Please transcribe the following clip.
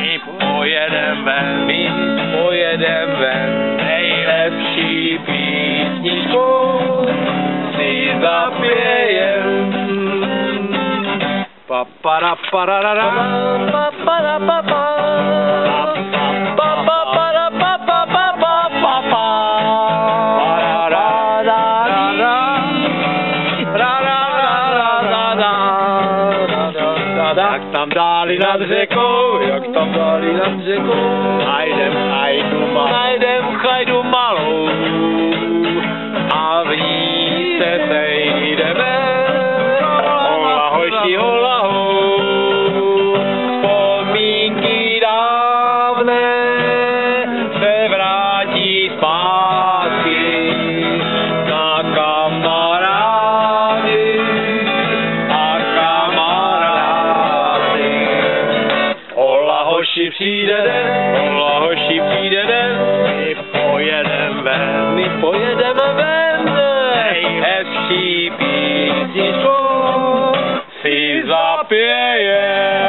my pojedem ven, nejlepší písničkou si zapějem. Pa-pa-ra-pa-ra-ra-ra, pa-pa-ra-pa-pa, pa-pa-pa-ra-pa-pa-pa-pa-pa, jak tam dáli nad řekou, najdem chajdu malou a v ní se sejdeme. Hola hoši, hola ho, vzpomínky dávné se vrátí zpátky na kamarády a kamarády. Hola hoši, přijde den, my pojedeme ven, nejhezčí písničkou si zapějem.